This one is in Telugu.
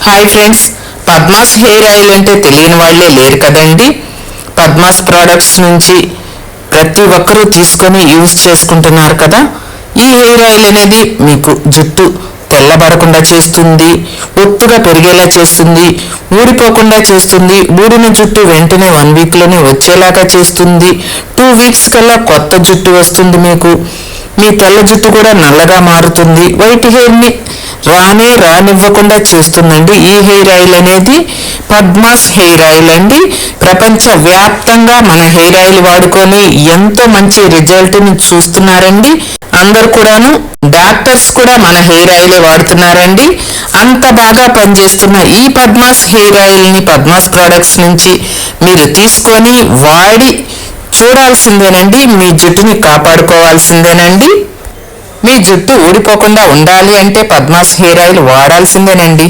Hi friends, Padma's hair oil అంటే తెలియని వాళ్ళే లేరు కదండి. పద్మాస్ ప్రోడక్ట్స్ నుంచి ప్రతి ఒక్కరూ తీసుకొని యూజ్ చేసుకుంటున్నారు కదా. ఈ హెయిర్ ఆయిల్ అనేది మీకు జుట్టు తెల్లబడకుండా చేస్తుంది, ఒత్తుగా పెరిగేలా చేస్తుంది, ఊడిపోకుండా చేస్తుంది, ఊడిన జుట్టు వెంటనే 1 వీక్లోనే వచ్చేలాగా చేస్తుంది. 2 వీక్స్ కల్లా కొత్త జుట్టు వస్తుంది. మీకు మీ తెల్ల జుట్టు కూడా నల్లగా మారుతుంది. వైట్ హెయిర్ని రానివ్వకుండా చేస్తుందండి ఈ హెయిర్ ఆయిల్ అనేది. పద్మాస్ హెయిర్ ఆయిల్ అండి. ప్రపంచ వ్యాప్తంగా మన హెయిర్ ఆయిల్ వాడుకొని ఎంతో మంచి రిజల్ట్ని చూస్తున్నారండి. అందరు కూడాను, డాక్టర్స్ కూడా మన హెయిర్ ఆయిలే వాడుతున్నారండి. అంత బాగా పనిచేస్తున్న ఈ పద్మాస్ హెయిర్ ఆయిల్ని పద్మాస్ ప్రోడక్ట్స్ నుంచి మీరు తీసుకొని వాడి చూడాల్సిందేనండి. మీ జుట్టుని కాపాడుకోవాల్సిందేనండి. మీ జుట్టు ఊడిపోకుండా ఉండాలి అంటే పద్మాస్ హెయిర్ ఆయిల్ వాడాల్సిందేనండి.